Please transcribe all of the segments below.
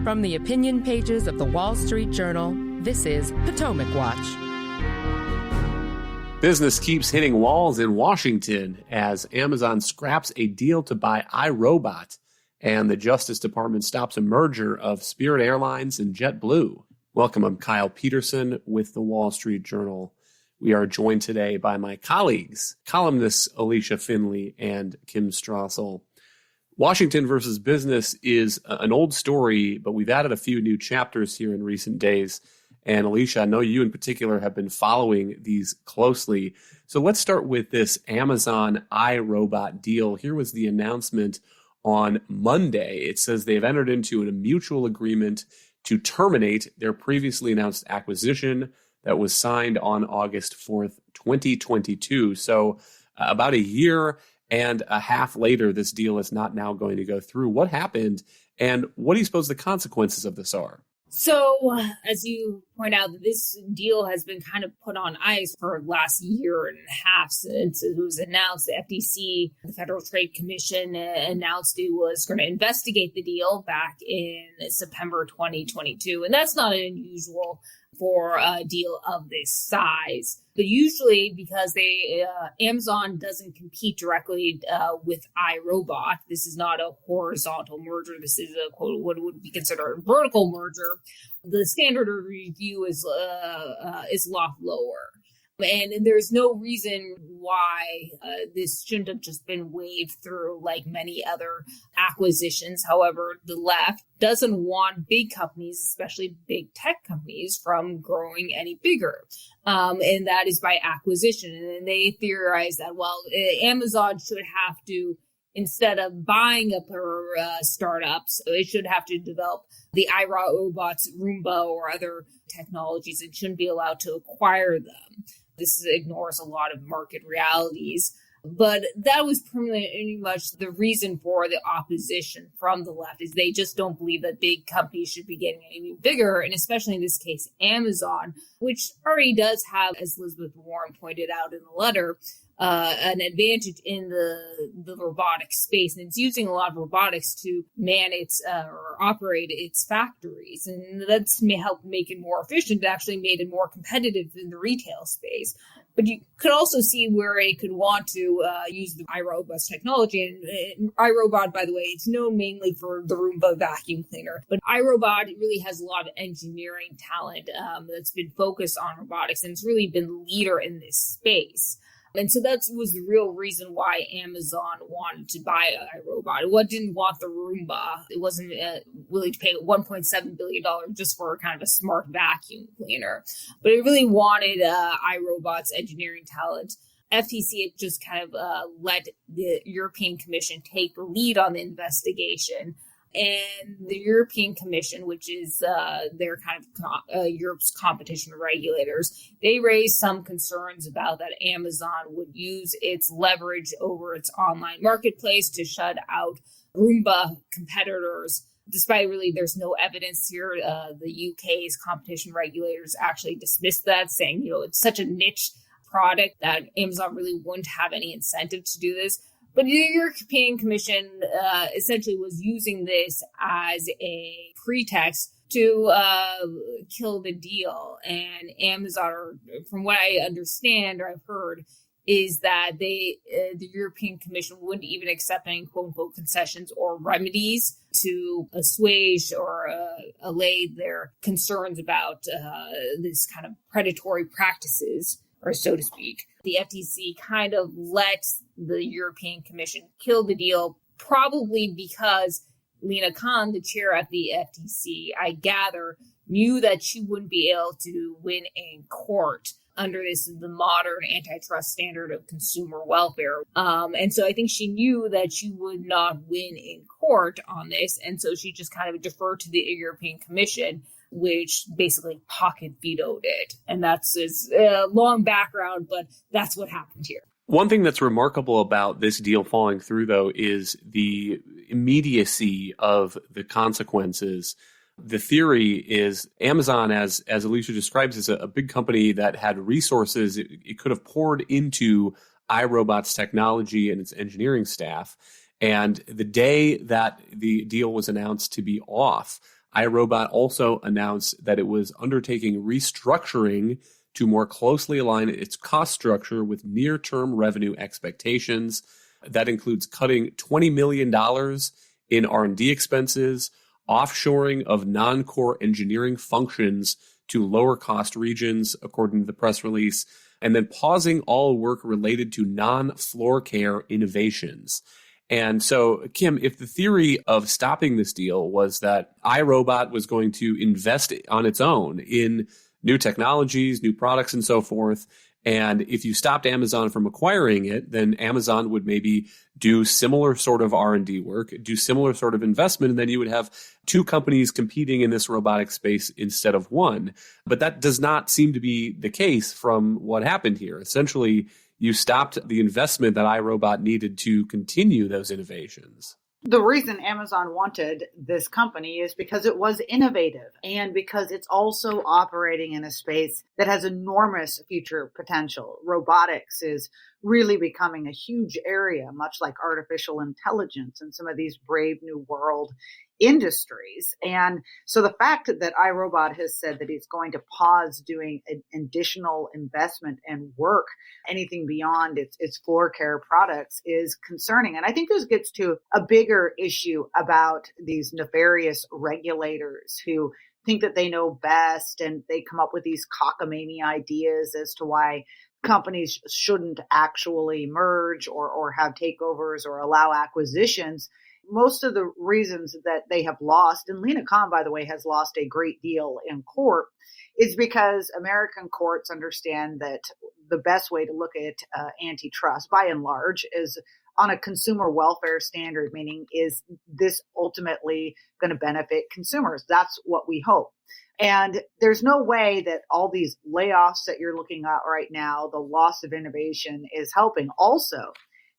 From the opinion pages of the Wall Street Journal, this is Potomac Watch. Business keeps hitting walls in Washington as Amazon scraps a deal to buy iRobot, and the Justice Department stops a merger of Spirit Airlines and JetBlue. Welcome, I'm Kyle Peterson with the Wall Street Journal. We are joined today by my colleagues, columnists Alicia Finley and Kim Strassel. Washington versus business is an old story, but we've added a few new chapters here in recent days. And Alicia, I know you in particular have been following these closely. So let's start with this Amazon iRobot deal. Here was the announcement on Monday. It says they've entered into a mutual agreement to terminate their previously announced acquisition that was signed on August 4th, 2022. So about a year and a half later, this deal is not now going to go through. What happened, and what do you suppose the consequences of this are? So, as you point out, this deal has been kind of put on ice for the last year and a half since it was announced. The FTC, the Federal Trade Commission, announced it was going to investigate the deal back in September 2022. And that's not unusual for a deal of this size. But usually because Amazon doesn't compete directly with iRobot, this is not a horizontal merger. This is what would be considered a vertical merger. The standard of review is a lot lower. And there's no reason why this shouldn't have just been waved through like many other acquisitions. However, the left doesn't want big companies, especially big tech companies, from growing any bigger. And that is by acquisition. And they theorize that, well, Amazon should have to, instead of buying up her startups, it should have to develop the iRobots, Roomba, or other technologies. It shouldn't be allowed to acquire them. This ignores a lot of market realities. But that was pretty much the reason for the opposition from the left, is they just don't believe that big companies should be getting any bigger, and especially in this case, Amazon, which already does have, as Elizabeth Warren pointed out in the letter, an advantage in the robotics space, and it's using a lot of robotics to man its or operate its factories, and that's helped make it more efficient. It actually made it more competitive in the retail space. But you could also see where it could want to use the iRobot's technology. And iRobot, by the way, it's known mainly for the Roomba vacuum cleaner. But iRobot really has a lot of engineering talent that's been focused on robotics, and it's really been the leader in this space. And so that was the real reason why Amazon wanted to buy iRobot. It didn't want the Roomba. It wasn't willing to pay $1.7 billion just for kind of a smart vacuum cleaner. But it really wanted iRobot's engineering talent. FTC just kind of let the European Commission take the lead on the investigation. And the European Commission, which is their kind of Europe's competition regulators, they raised some concerns about that Amazon would use its leverage over its online marketplace to shut out Roomba competitors. Despite really there's no evidence here, the UK's competition regulators actually dismissed that, saying, it's such a niche product that Amazon really wouldn't have any incentive to do this. But the European Commission essentially was using this as a pretext to kill the deal. And Amazon, or from what I understand or I've heard, is that the European Commission wouldn't even accept any quote-unquote concessions or remedies to assuage or allay their concerns about this kind of predatory practices, or so to speak. The FTC kind of let the European Commission kill the deal, probably because Lina Khan, the chair at the FTC, I gather, knew that she wouldn't be able to win in court under the modern antitrust standard of consumer welfare. And so I think she knew that she would not win in court on this. And so she just kind of deferred to the European Commission, which basically pocket vetoed it. And that's a long background, but that's what happened here. One thing that's remarkable about this deal falling through, though, is the immediacy of the consequences. The theory is Amazon, as Alicia describes, is a big company that had resources it could have poured into iRobot's technology and its engineering staff. And the day that the deal was announced to be off, iRobot also announced that it was undertaking restructuring to more closely align its cost structure with near-term revenue expectations. That includes cutting $20 million in R&D expenses, offshoring of non-core engineering functions to lower-cost regions, according to the press release, and then pausing all work related to non-floor care innovations. And so, Kim, if the theory of stopping this deal was that iRobot was going to invest on its own in new technologies, new products, and so forth, and if you stopped Amazon from acquiring it, then Amazon would maybe do similar sort of R&D work, do similar sort of investment, and then you would have two companies competing in this robotic space instead of one. But that does not seem to be the case from what happened here. Essentially, you stopped the investment that iRobot needed to continue those innovations. The reason Amazon wanted this company is because it was innovative and because it's also operating in a space that has enormous future potential. Robotics is really becoming a huge area, much like artificial intelligence and some of these brave new world industries. And so the fact that iRobot has said that it's going to pause doing additional investment and work, anything beyond its floor care products, is concerning. And I think this gets to a bigger issue about these nefarious regulators who think that they know best, and they come up with these cockamamie ideas as to why companies shouldn't actually merge or have takeovers or allow acquisitions. Most of the reasons that they have lost, and Lena Khan, by the way, has lost a great deal in court, is because American courts understand that the best way to look at antitrust, by and large, is on a consumer welfare standard, meaning is this ultimately going to benefit consumers? That's what we hope. And there's no way that all these layoffs that you're looking at right now, the loss of innovation, is helping. Also,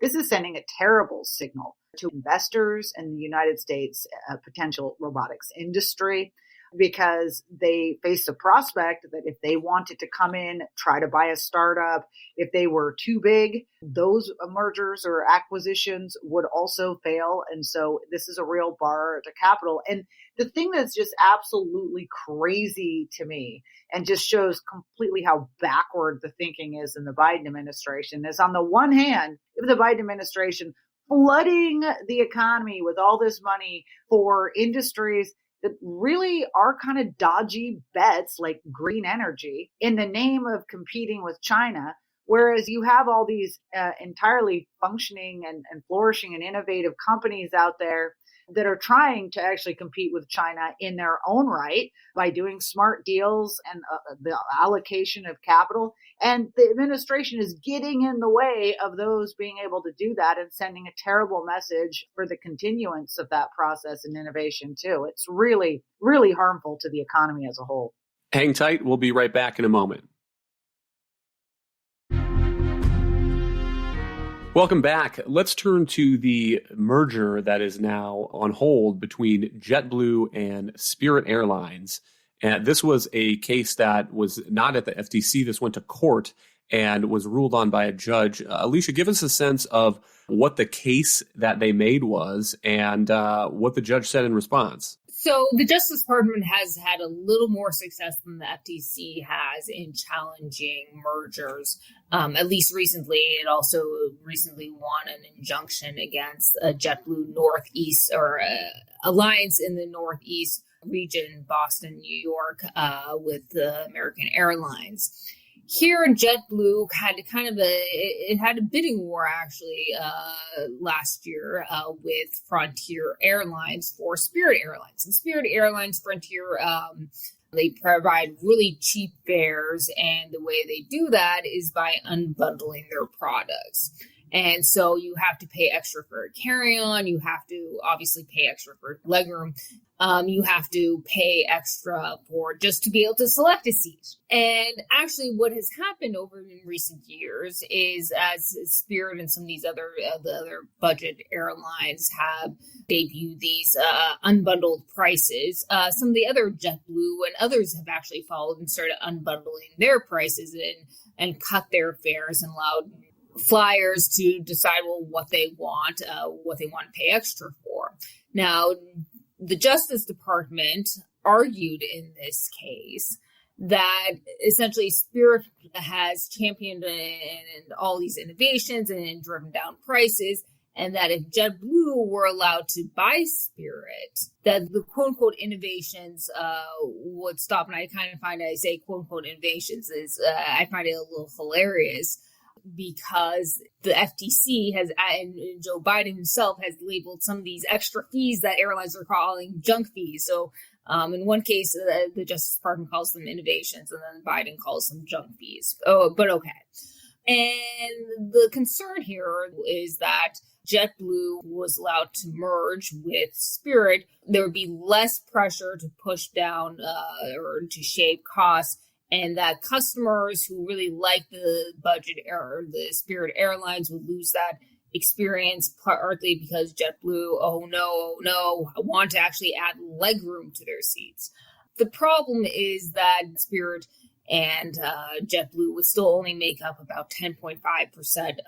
this is sending a terrible signal to investors in the United States potential robotics industry, because they face the prospect that if they wanted to come in, try to buy a startup, if they were too big, those mergers or acquisitions would also fail. And so this is a real bar to capital. And the thing that's just absolutely crazy to me and just shows completely how backward the thinking is in the Biden administration is, on the one hand, if the Biden administration flooding the economy with all this money for industries that really are kind of dodgy bets like green energy in the name of competing with China, whereas you have all these entirely functioning and flourishing and innovative companies out there that are trying to actually compete with China in their own right by doing smart deals and the allocation of capital. And the administration is getting in the way of those being able to do that and sending a terrible message for the continuance of that process and innovation too. It's really, really harmful to the economy as a whole. Hang tight. We'll be right back in a moment. Welcome back. Let's turn to the merger that is now on hold between JetBlue and Spirit Airlines. And this was a case that was not at the FTC. This went to court and was ruled on by a judge. Alicia, give us a sense of what the case that they made was and what the judge said in response. So the Justice Department has had a little more success than the FTC has in challenging mergers. At least recently, it also recently won an injunction against a JetBlue Northeast or alliance in the Northeast region, Boston, New York, with American Airlines. Here, JetBlue had had a bidding war actually last year with Frontier Airlines for Spirit Airlines. And Spirit Airlines, Frontier, they provide really cheap fares, and the way they do that is by unbundling their products. And so you have to pay extra for a carry-on. You have to obviously pay extra for legroom. You have to pay extra for just to be able to select a seat. And actually what has happened over in recent years is, as Spirit and some of these other budget airlines have debuted these unbundled prices, some of the other JetBlue and others have actually followed and started unbundling their prices and cut their fares and allowed flyers to decide, what they want to pay extra for. Now, the Justice Department argued in this case that essentially Spirit has championed and all these innovations and driven down prices, and that if JetBlue were allowed to buy Spirit, that the quote-unquote innovations would stop. And I kind of find, I say quote-unquote innovations, I find it a little hilarious, because the FTC has, and Joe Biden himself has labeled some of these extra fees that airlines are calling junk fees. So in one case, the Justice Department calls them innovations, and then Biden calls them junk fees. Oh, but okay. And the concern here is that JetBlue was allowed to merge with Spirit. There would be less pressure to push down or to shave costs, and that customers who really like the budget or the Spirit Airlines would lose that experience, partly because JetBlue, oh no, I want to actually add legroom to their seats. The problem is that Spirit and JetBlue would still only make up about 10.5%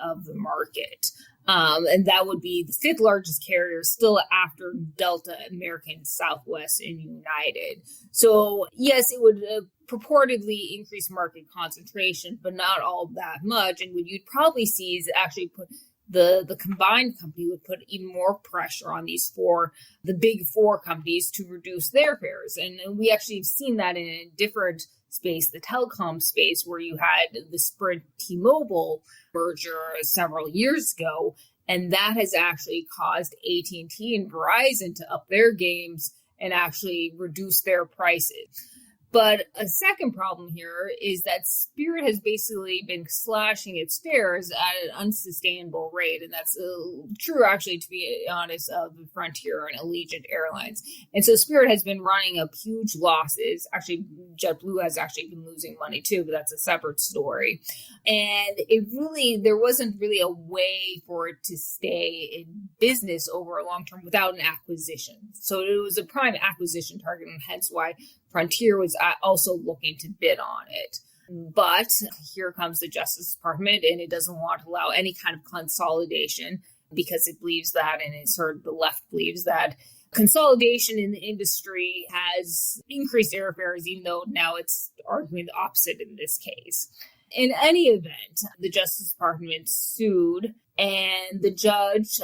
of the market. And that would be the fifth largest carrier, still after Delta, American, Southwest, and United. So yes, it would purportedly increase market concentration, but not all that much. And what you'd probably see is actually put the combined company would put even more pressure on the big four companies to reduce their fares. And we actually have seen that in a different space, the telecom space, where you had the Sprint T-Mobile merger several years ago, and that has actually caused AT&T and Verizon to up their games and actually reduce their prices. But a second problem here is that Spirit has basically been slashing its fares at an unsustainable rate. And that's true, actually, to be honest, of Frontier and Allegiant Airlines. And so Spirit has been running up huge losses. Actually, JetBlue has actually been losing money too, but that's a separate story. And there wasn't really a way for it to stay in business over a long term without an acquisition. So it was a prime acquisition target, and hence why Frontier was also looking to bid on it. But here comes the Justice Department, and it doesn't want to allow any kind of consolidation because it believes that, and it's heard the left believes that consolidation in the industry has increased airfares, even though now it's arguing the opposite in this case. In any event, the Justice Department sued, and the judge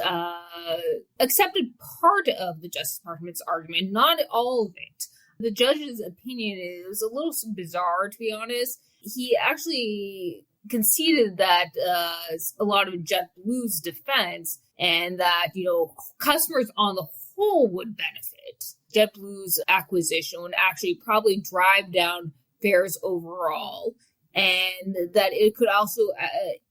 accepted part of the Justice Department's argument, not all of it. The judge's opinion is a little bizarre, to be honest. He actually conceded that a lot of JetBlue's defense, and that, customers on the whole would benefit. JetBlue's acquisition would actually probably drive down fares overall, and that it could also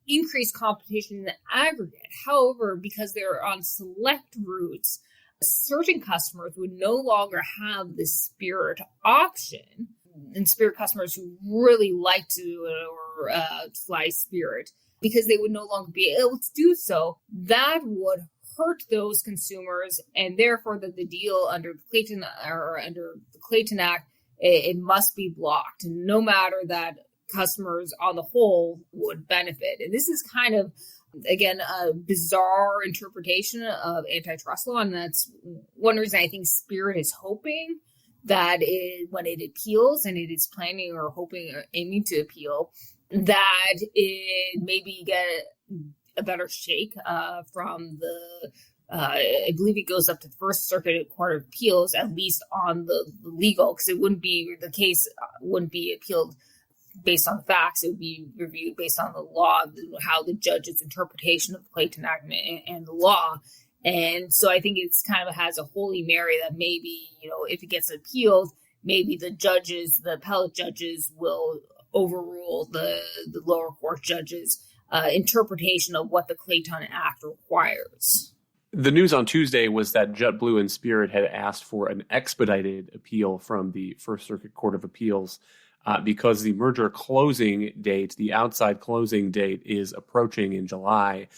increase competition in the aggregate. However, because they're on select routes, certain customers would no longer have the Spirit option, and Spirit customers who really like to fly Spirit, because they would no longer be able to do so. That would hurt those consumers, and therefore that the deal under the Clayton Act, it must be blocked, and no matter that customers on the whole would benefit. And this is kind of, again, a bizarre interpretation of antitrust law. And that's one reason I think Spirit is hoping that when it appeals, and it is planning or hoping or aiming to appeal, that it maybe get a better shake from the, I believe it goes up to the First Circuit Court of Appeals, at least on the legal, because the case wouldn't be appealed based on the facts. It would be reviewed based on the law, how the judge's interpretation of the Clayton Act and the law. And so I think it's kind of has a holy Mary that maybe, if it gets appealed, maybe the appellate judges will overrule the lower court judges' interpretation of what the Clayton Act requires. The news on Tuesday was that JetBlue and Spirit had asked for an expedited appeal from the First Circuit Court of Appeals because the merger closing date, the outside closing date, is approaching in July.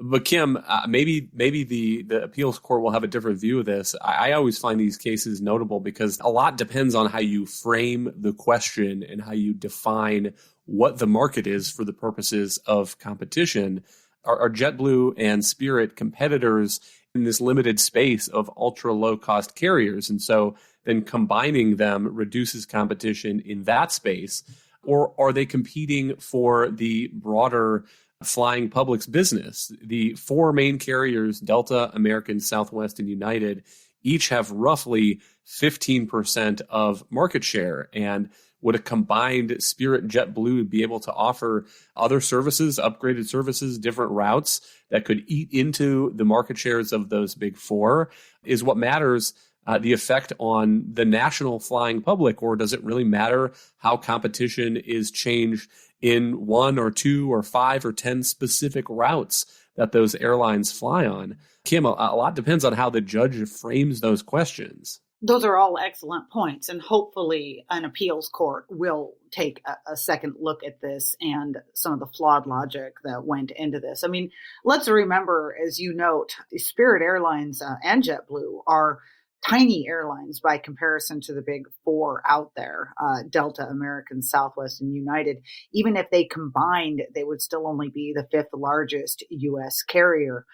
But Kim, maybe the appeals court will have a different view of this. I always find these cases notable because a lot depends on how you frame the question and how you define what the market is for the purposes of competition. Are JetBlue and Spirit competitors in this limited space of ultra low cost carriers. And so then combining them reduces competition in that space. Or are they competing for the broader flying public's business? The four main carriers, Delta, American, Southwest, and United, each have roughly 15% of market share. And would a combined Spirit JetBlue be able to offer other services, upgraded services, different routes that could eat into the market shares of those big four? Is what matters the effect on the national flying public, or does it really matter how competition is changed in 1 or 2 or 5 or 10 specific routes that those airlines fly on? Kim, a lot depends on how the judge frames those questions. Those are all excellent points, and hopefully an appeals court will take a second look at this and some of the flawed logic that went into this. I mean, let's remember, as you note, Spirit Airlines and JetBlue are tiny airlines by comparison to the big four out there, Delta, American, Southwest, and United. Even if they combined, they would still only be the 5th largest U.S. carrier.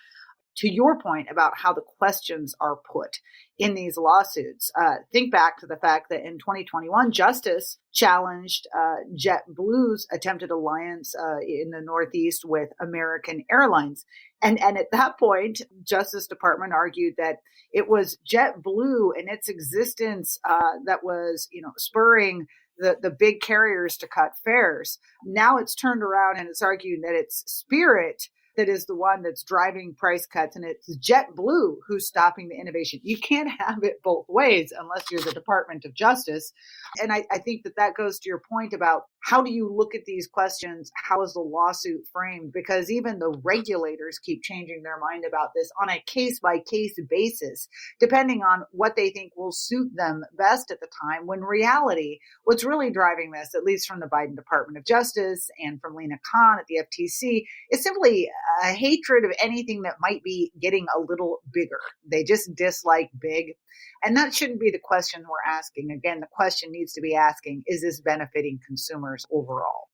To your point about how the questions are put in these lawsuits, think back to the fact that in 2021, Justice challenged JetBlue's attempted alliance in the Northeast with American Airlines. And at that point, Justice Department argued that it was JetBlue and its existence that was, spurring the big carriers to cut fares. Now it's turned around and it's arguing that it's Spirit that is the one that's driving price cuts, and it's JetBlue who's stopping the innovation. You can't have it both ways unless you're the Department of Justice. And I think that goes to your point about how do you look at these questions? How is the lawsuit framed? Because even the regulators keep changing their mind about this on a case-by-case basis, depending on what they think will suit them best at the time, when reality, what's really driving this, at least from the Biden Department of Justice and from Lena Khan at the FTC, is simply a hatred of anything that might be getting a little bigger. They just dislike big. And that shouldn't be the question we're asking. Again, the question needs to be asking, is this benefiting consumers overall?